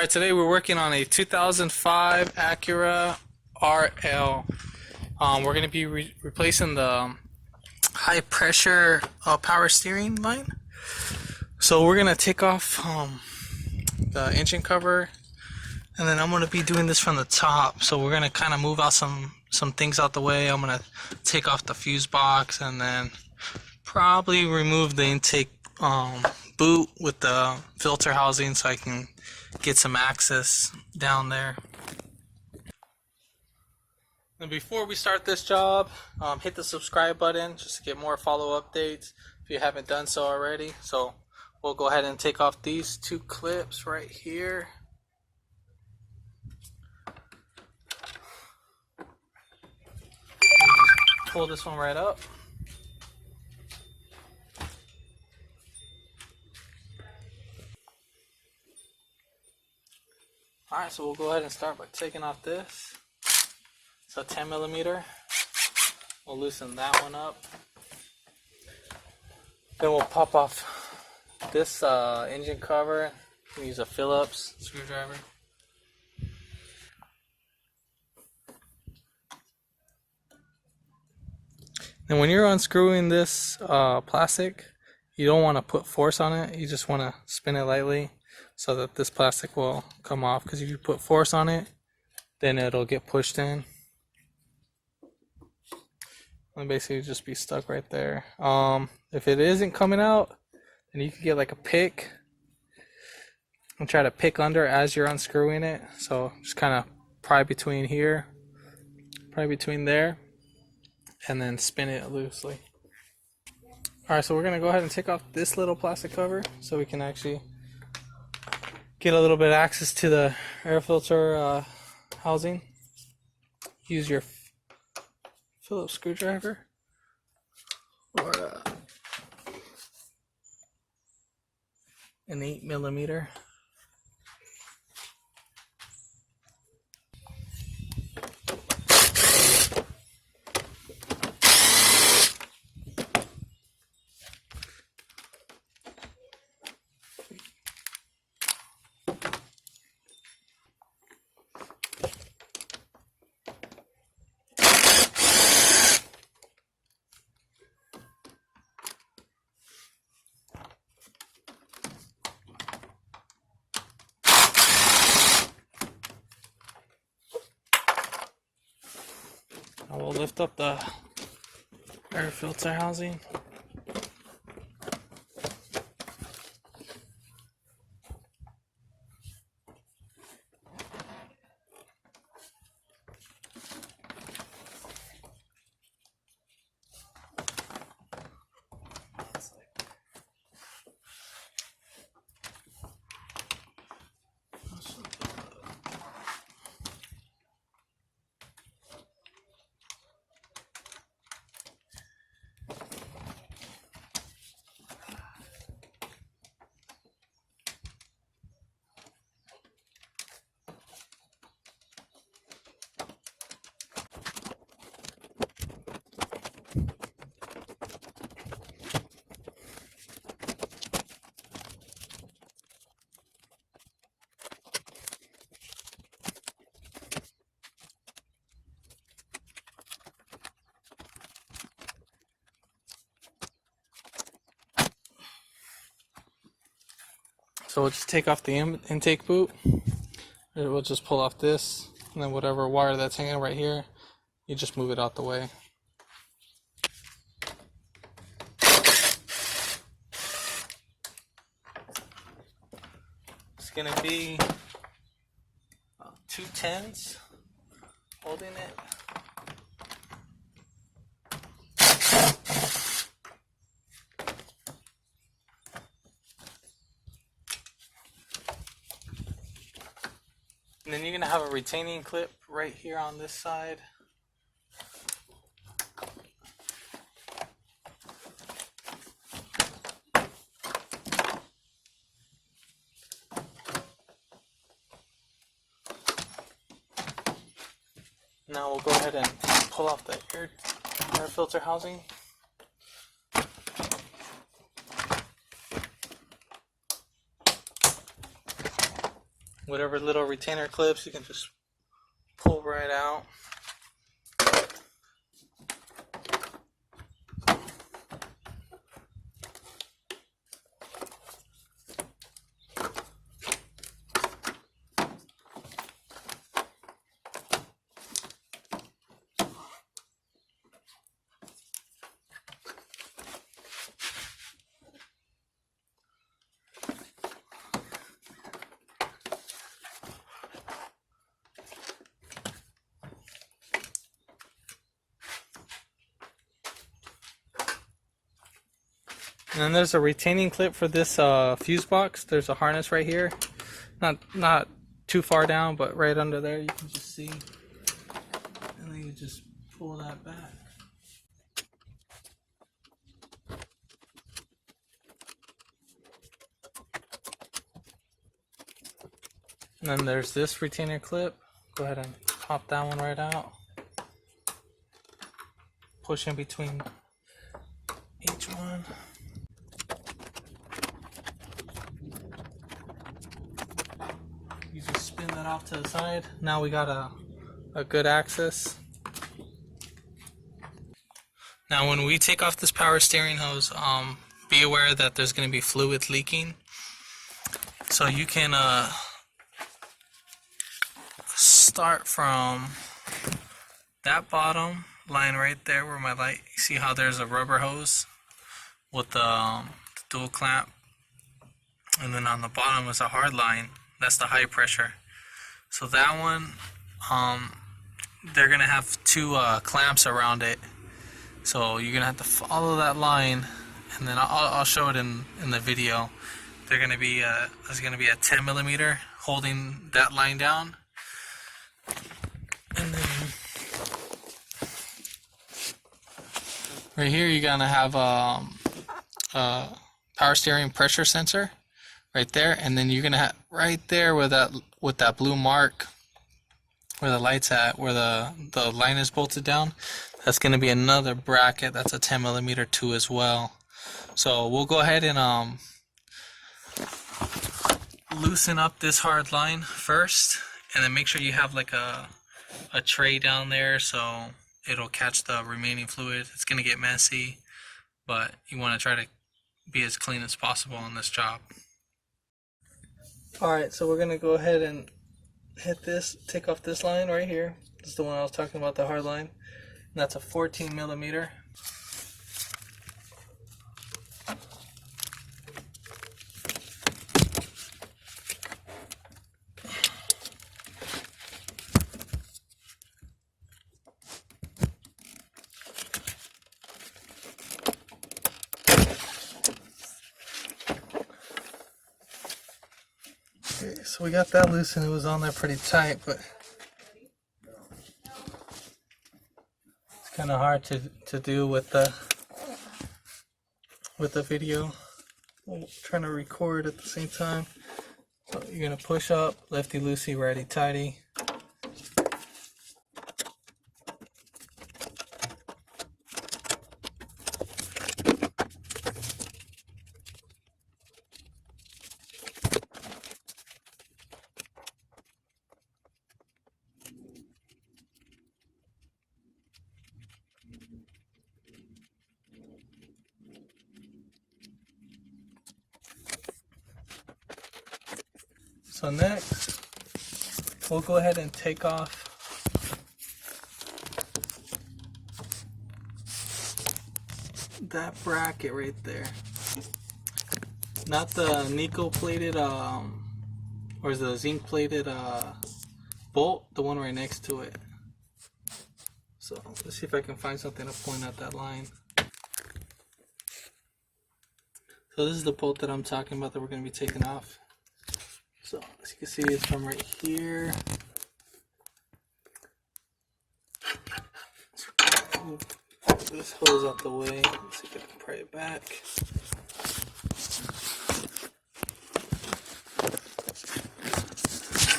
Alright, today we're working on a 2005 Acura RL. We're going to be replacing the high pressure power steering line. So we're going to take off the engine cover, and then I'm going to be doing this from the top. So we're going to kind of move out some things out the way. I'm going to take off the fuse box and then probably remove the intake boot with the filter housing so I can get some access down there. And before we start this job, hit the subscribe button just to get more follow updates if you haven't done so already. So we'll go ahead and take off these two clips right here. Just pull this one right up. Alright, so we'll go ahead and start by taking off this. It's a 10 millimeter. We'll loosen that one up. Then we'll pop off this engine cover. We use a Phillips screwdriver. And when you're unscrewing this plastic, you don't want to put force on it. You just want to spin it lightly so that this plastic will come off, because if you put force on it, then it'll get pushed in and basically just be stuck right there. If it isn't coming out, then you can get like a pick and try to pick under as you're unscrewing it. So just kind of pry between here, pry between there, and then spin it loosely. Alright, so we're going to go ahead and take off this little plastic cover so we can actually get a little bit of access to the air filter housing. Use your Phillips screwdriver or an 8 millimeter. I will lift up the air filter housing. So we'll just take off the intake boot. We'll just pull off this, and then whatever wire that's hanging right here, you just move it out the way. It's gonna be 2 10s holding it. And then you're going to have a retaining clip right here on this side. Now we'll go ahead and pull off the air filter housing. whatever little retainer clips, you can just pull right out. And then there's a retaining clip for this fuse box. There's a harness right here, not too far down, but right under there you can just see. And then you just pull that back. And then there's this retainer clip. Go ahead and pop that one right out. Push in between each one. You just spin that off to the side. Now we got a good access. Now when we take off this power steering hose, be aware that there's going to be fluid leaking. So you can start from that bottom line right there where my light, you see how there's a rubber hose with the dual clamp, and then on the bottom is a hard line. That's the high pressure. So that one, they're gonna have two clamps around it. So you're gonna have to follow that line, and then I'll show it in the video. They're gonna be there's gonna be a 10 millimeter holding that line down, and then right here you're gonna have a power steering pressure sensor right there, and then you're gonna have right there with that blue mark where the light's at, where the line is bolted down. That's gonna be another bracket. That's a 10 millimeter too as well. So we'll go ahead and loosen up this hard line first, and then make sure you have like a tray down there so it'll catch the remaining fluid. It's gonna get messy, but you want to try to be as clean as possible on this job. Alright, so we're gonna go ahead and hit this, take off this line right here. This is the one I was talking about, the hard line. And that's a 14 millimeter. Okay, so we got that loose and it was on there pretty tight, but it's kind of hard to do with the video. I'm trying to record at the same time. So you're gonna push up, lefty loosey, righty tighty. So next, we'll go ahead and take off that bracket right there. Not the nickel plated, or the zinc plated bolt, the one right next to it. So let's see if I can find something to point at that line. So this is the bolt that I'm talking about that we're going to be taking off. So as you can see, it's from right here. Move this hose out the way. Let's see if I can pry it back.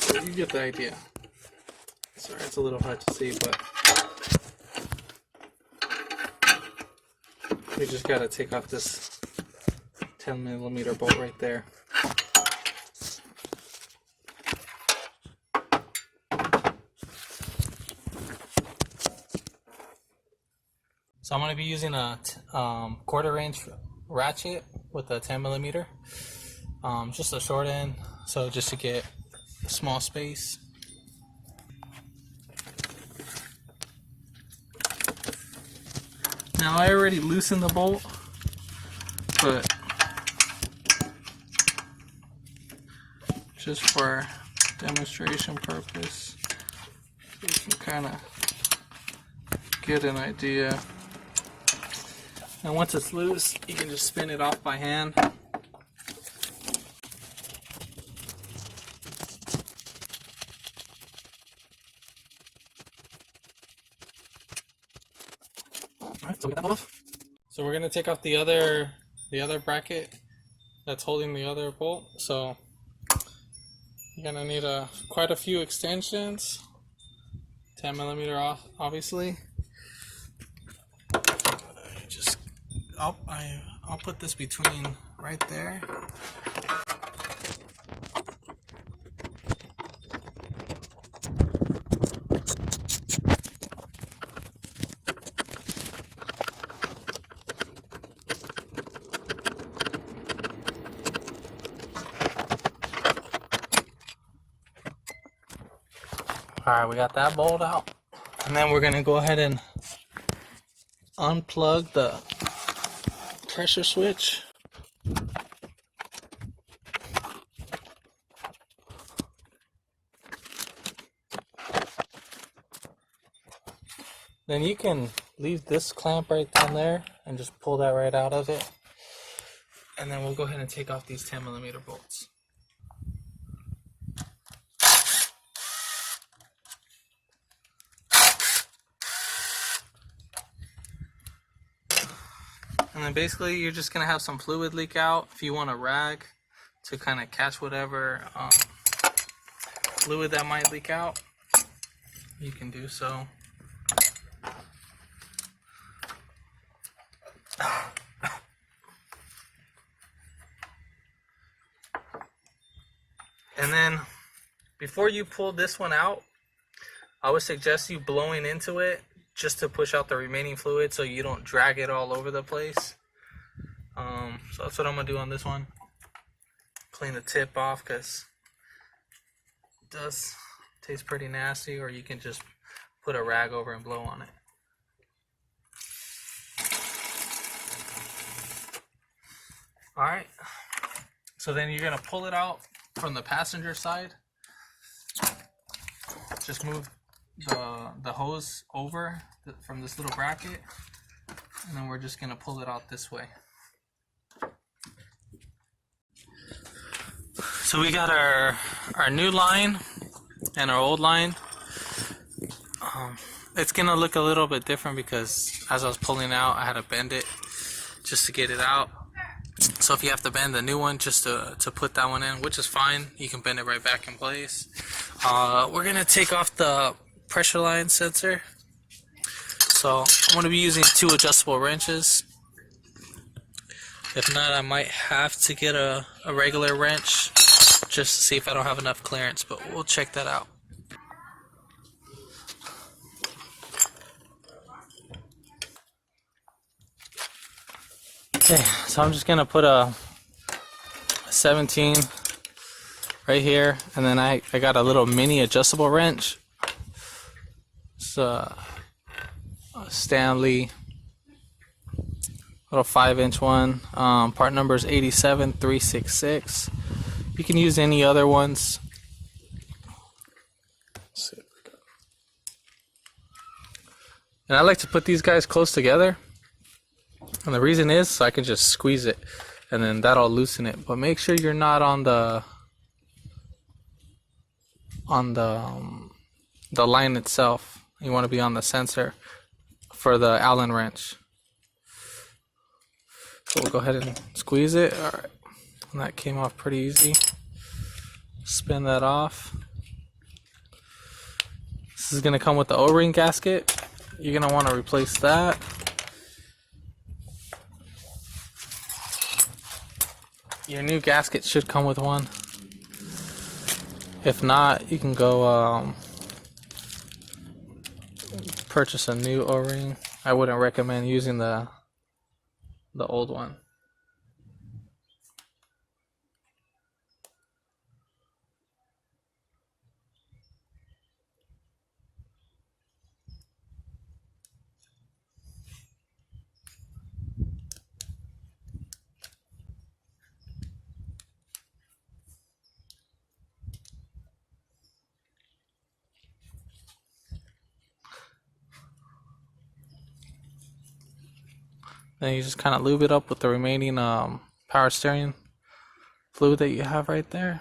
So you get the idea. Sorry, it's a little hard to see, but we just got to take off this 10 millimeter bolt right there. So I'm going to be using a quarter inch ratchet with a 10 millimeter, just a short end, so just to get a small space. Now I already loosened the bolt, but just for demonstration purpose, so you can kind of get an idea. And once it's loose, you can just spin it off by hand. Alright, so we get that off. So we're gonna take off the other bracket that's holding the other bolt. So you're gonna need quite a few extensions. 10 millimeter off, obviously. I'll put this between right there. Alright, we got that bolt out. And then we're gonna go ahead and unplug the pressure switch. Then you can leave this clamp right down there and just pull that right out of it. And then we'll go ahead and take off these 10 millimeter bolts. And then basically you're just going to have some fluid leak out. If you want a rag to kind of catch whatever fluid that might leak out, you can do so. And then before you pull this one out, I would suggest you blowing into it just to push out the remaining fluid so you don't drag it all over the place. So that's what I'm going to do on this one. Clean the tip off because it does taste pretty nasty, or you can just put a rag over and blow on it. Alright, so then you're going to pull it out from the passenger side. Just move the hose over from this little bracket, and then we're just going to pull it out this way. So we got our new line and our old line. It's going to look a little bit different because as I was pulling out, I had to bend it just to get it out. So if you have to bend the new one just to put that one in, which is fine, you can bend it right back in place. We're going to take off the pressure line sensor. So I'm going to be using 2 adjustable wrenches. If not, I might have to get a regular wrench just to see if I don't have enough clearance, but we'll check that out. Okay, so I'm just going to put a 17 right here, and then I got a little mini adjustable wrench. It's a Stanley little 5-inch one. Part number is 87366. You can use any other ones. And I like to put these guys close together, and the reason is so I can just squeeze it and then that'll loosen it. But make sure you're not on the line itself. You want to be on the sensor for the Allen wrench. So we'll go ahead and squeeze it. Alright, and that came off pretty easy. Spin that off. This is going to come with the O-ring gasket. You're going to want to replace that. Your new gasket should come with one. If not, you can go purchase a new O-ring. I wouldn't recommend using the old one. Then you just kind of lube it up with the remaining power steering fluid that you have right there.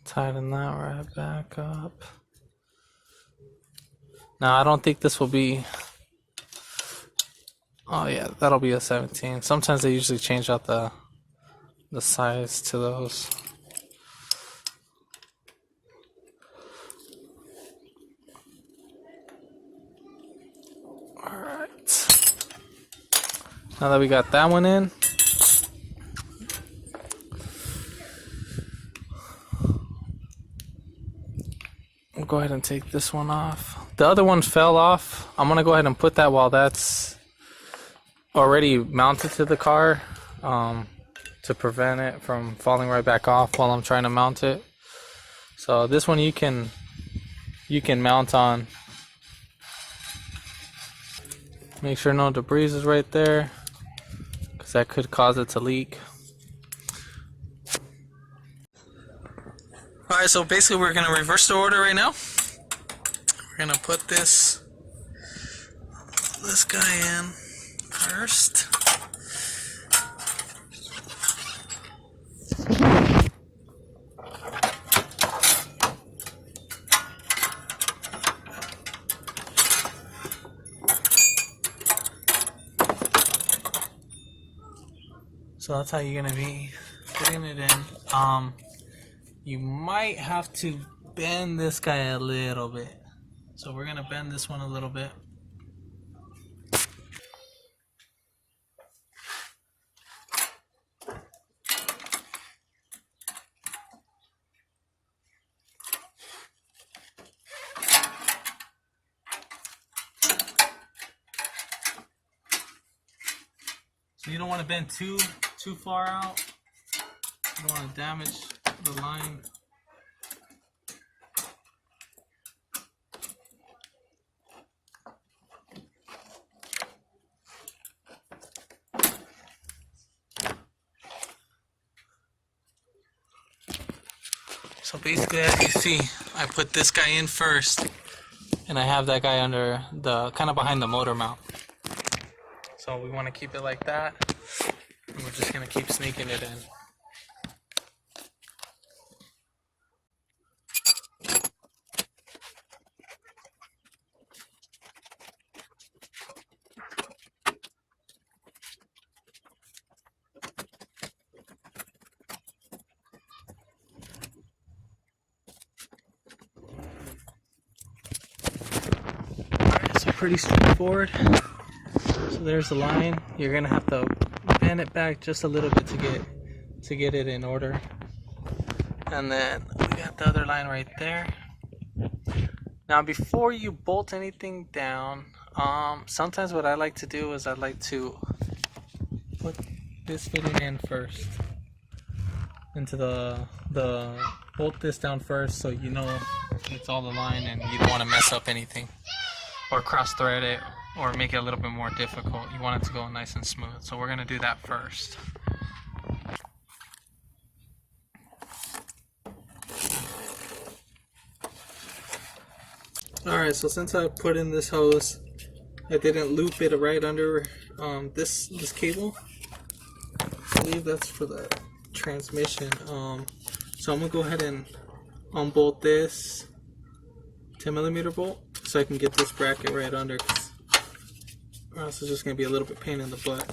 Tighten that right back up. Now I don't think this will be. Oh yeah, that'll be a 17. Sometimes they usually change out the size to those. All right. Now that we got that one in, we'll go ahead and take this one off. The other one fell off. I'm gonna go ahead and put that while that's already mounted to the car, to prevent it from falling right back off while I'm trying to mount it. So this one you can mount on. Make sure no debris is right there, because that could cause it to leak. Alright, so basically we're going to reverse the order right now. We're going to put this guy in first. So that's how you're going to be putting it in. You might have to bend this guy a little bit. So we're going to bend this one a little bit. So you don't want to bend too far out. You don't want to damage the line. So basically, as you see, I put this guy in first, and I have that guy under the kind of behind the motor mount. So we want to keep it like that, and we're just going to keep sneaking it in. Alright, so pretty straightforward. So there's the line. You're gonna have to bend it back just a little bit to get it in order. And then we got the other line right there. Now before you bolt anything down, sometimes what I like to do is I like to put this fitting in first into the bolt this down first, so you know it's all aligned and you don't want to mess up anything or cross thread it or make it a little bit more difficult. You want it to go nice and smooth, so we're going to do that first. Alright, so since I put in this hose, I didn't loop it right under this cable. I believe that's for the transmission. So I'm going to go ahead and unbolt this 10mm bolt so I can get this bracket right under, or else it's just going to be a little bit pain in the butt.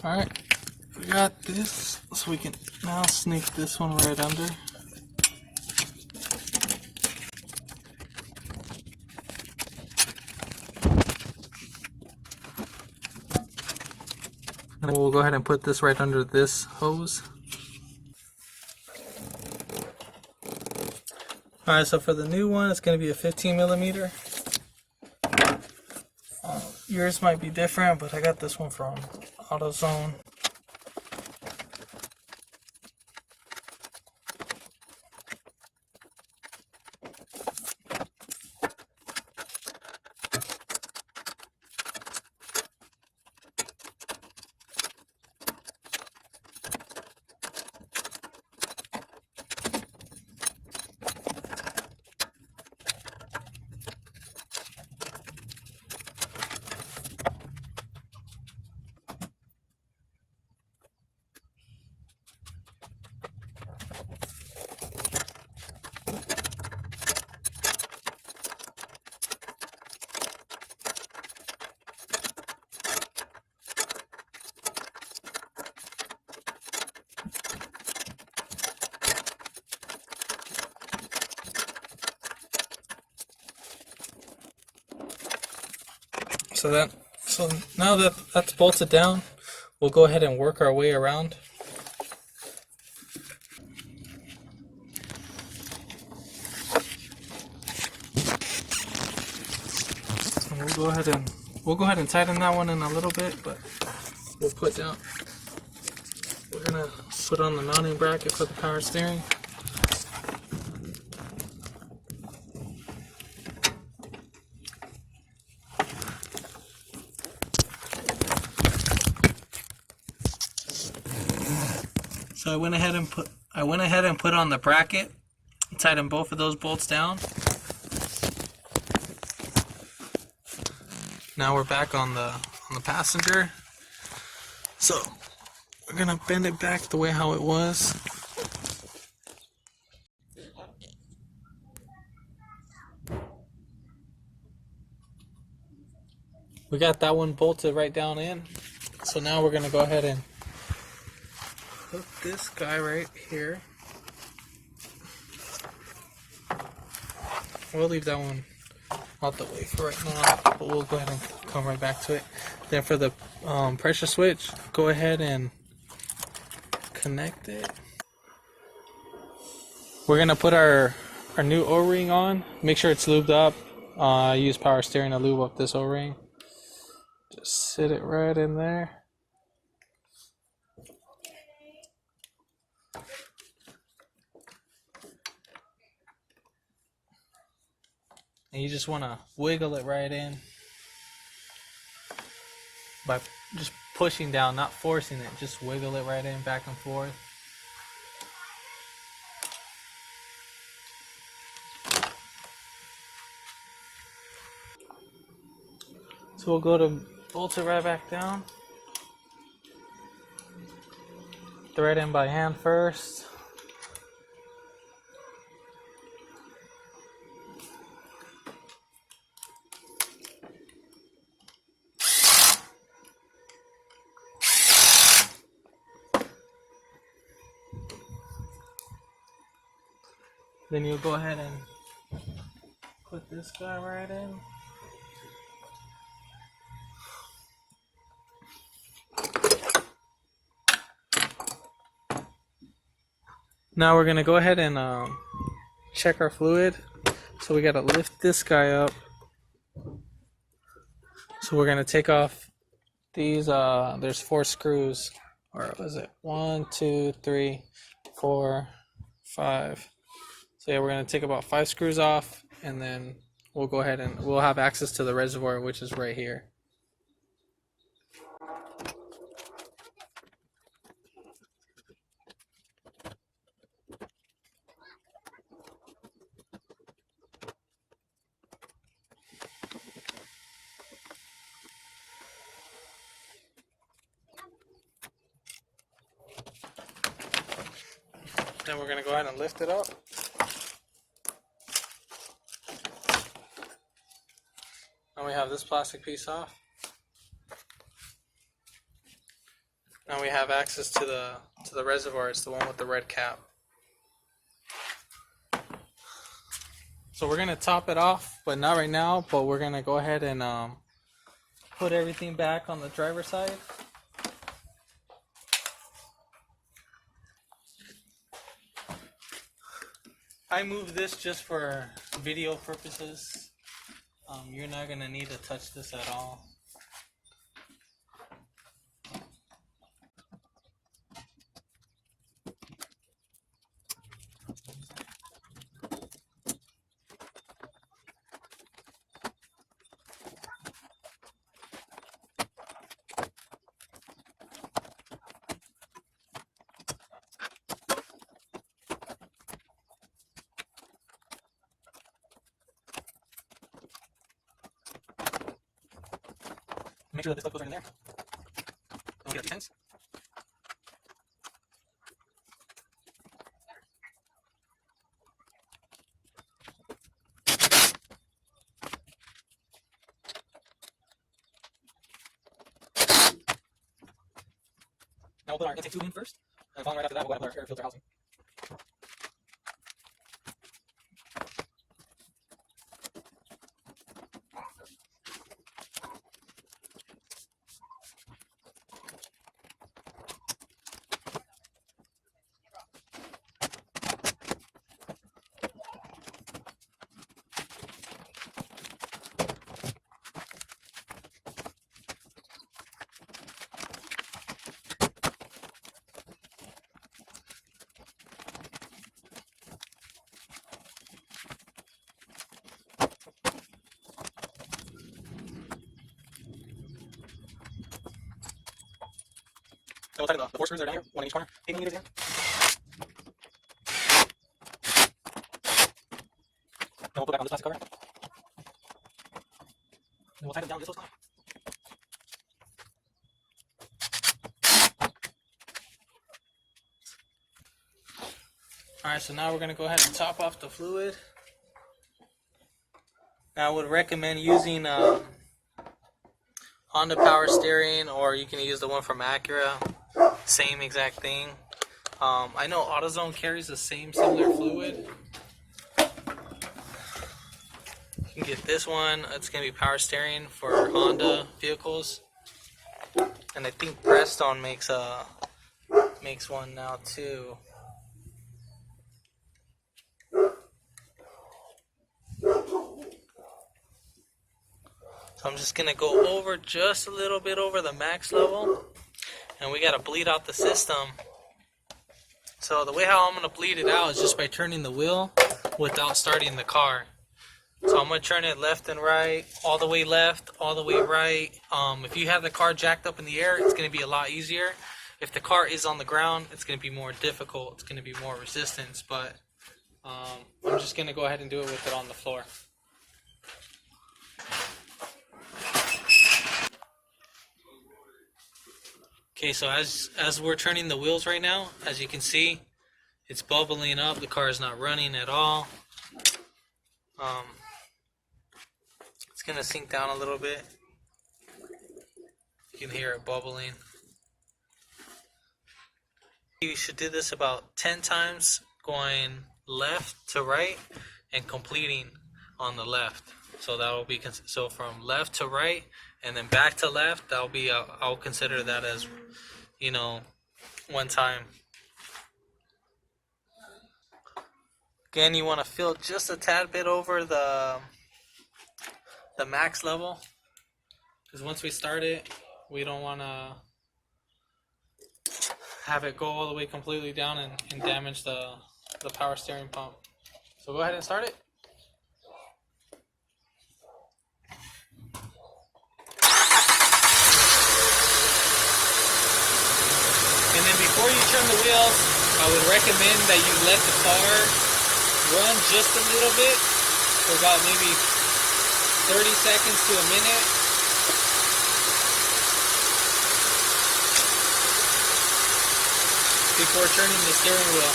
Alright, we got this, so we can now sneak this one right under. And we'll go ahead and put this right under this hose. Alright, so for the new one, it's going to be a 15 millimeter. Yours might be different, but I got this one from AutoZone. So now that that's bolted down, we'll go ahead and work our way around. And we'll go ahead and tighten that one in a little bit, but we're gonna put on the mounting bracket for the power steering. So I went ahead and put on the bracket, tightened both of those bolts down. Now we're back on the passenger. So we're gonna bend it back the way how it was. We got that one bolted right down in. So now we're gonna go ahead and put this guy right here. We'll leave that one out the way for right now, but we'll go ahead and come right back to it. Then for the pressure switch, go ahead and connect it. We're gonna put our new O-ring on. Make sure it's lubed up. I use power steering to lube up this O-ring. Just sit it right in there. And you just want to wiggle it right in by just pushing down, not forcing it. Just wiggle it right in, back and forth. So we'll go to bolt it right back down. Thread in by hand first. Then you'll go ahead and put this guy right in. Now we're going to go ahead and check our fluid. So we got to lift this guy up. So we're going to take off these, there's 4 screws. Or was it 1, 2, 3, 4, 5. So yeah, we're going to take about 5 screws off, and then we'll go ahead and we'll have access to the reservoir, which is right here. Then we're going to go ahead and lift it up. Now we have this plastic piece off. Now we have access to the reservoir. It's the one with the red cap. So we're going to top it off, but not right now, but we're going to go ahead and put everything back on the driver's side. I moved this just for video purposes. You're not gonna need to touch this at all. Make sure that this stuff goes right in there. Don't get tense. Now we'll put our intake tube in first, and following right after that, we'll put our air filter housing. So we'll tighten the 4 screws that are down here, one in each corner, 8 millimeters in. Then we'll put back on this plastic cover. And we'll tighten down this little spot. Alright, so now we're going to go ahead and top off the fluid. Now I would recommend using Honda power steering, or you can use the one from Acura. Same exact thing. I know AutoZone carries the same similar fluid. You can get this one. It's going to be power steering for Honda vehicles. And I think Prestone makes one now too. So I'm just going to go over just a little bit over the max level. And we got to bleed out the system. So the way how I'm going to bleed it out is just by turning the wheel without starting the car. So I'm going to turn it left and right, all the way left, all the way right. If you have the car jacked up in the air, it's going to be a lot easier. If the car is on the ground, it's going to be more difficult. It's going to be more resistance. But I'm just going to go ahead and do it with it on the floor. Okay, so as we're turning the wheels right now, as you can see, it's bubbling up. The car is not running at all. It's going to sink down a little bit. You can hear it bubbling. You should do this about 10 times, going left to right and completing on the left. So that will be so from left to right and then back to left. That'll be I'll consider that as, you know, one time. Again, you want to fill just a tad bit over the max level, because once we start it, we don't want to have it go all the way completely down and damage the power steering pump. So go ahead and start it. And then before you turn the wheels, I would recommend that you let the car run just a little bit for about maybe 30 seconds to a minute. Before turning the steering wheel.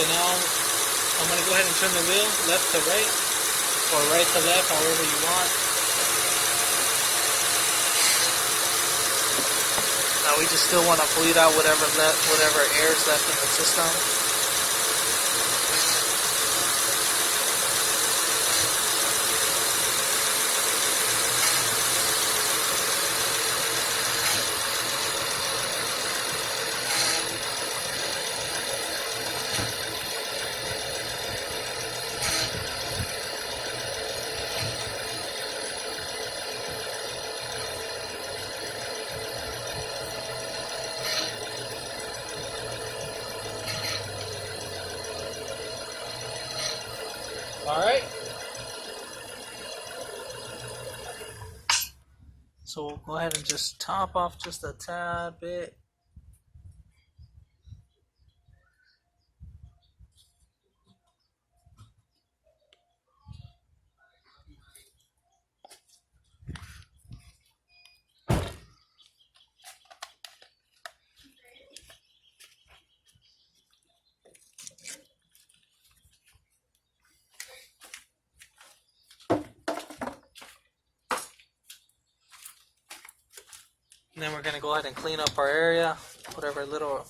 now I'm going to go ahead and turn the wheel left to right or right to left, however you want. Now we just still want to bleed out whatever air is left in the system. Alright, so we'll go ahead and just top off just a tad bit. And then we're going to go ahead and clean up our area, whatever little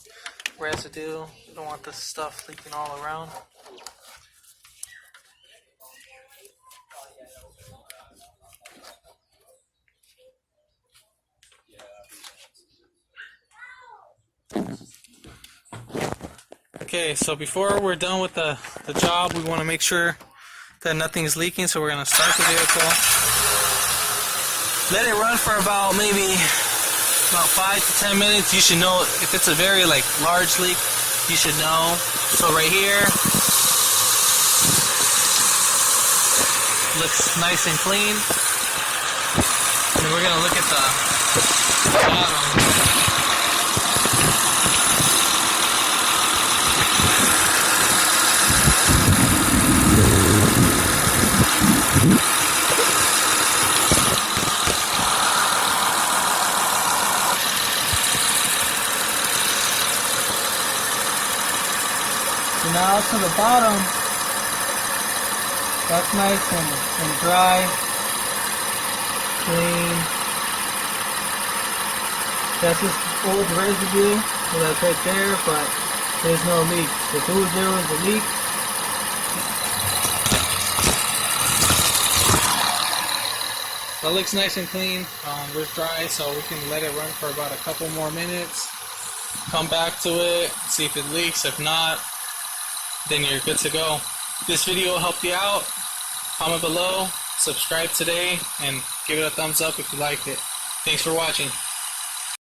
residue. We don't want this stuff leaking all around. Okay, so before we're done with the job, we want to make sure that nothing is leaking, so we're going to start the vehicle. Let it run for about maybe 5 to 10 minutes. You should know if it's a very large leak, you should know. So right here looks nice and clean. And then we're gonna look at the bottom. So now to the bottom, that's nice and dry, clean. That's just old residue, so that's right there, but there's no leak. If there was a leak, that looks nice and clean. We're dry, so we can let it run for about a couple more minutes. Come back to it, see if it leaks. If not, then you're good to go. This video helped you out. Comment below, subscribe today, and give it a thumbs up if you liked it. Thanks for watching.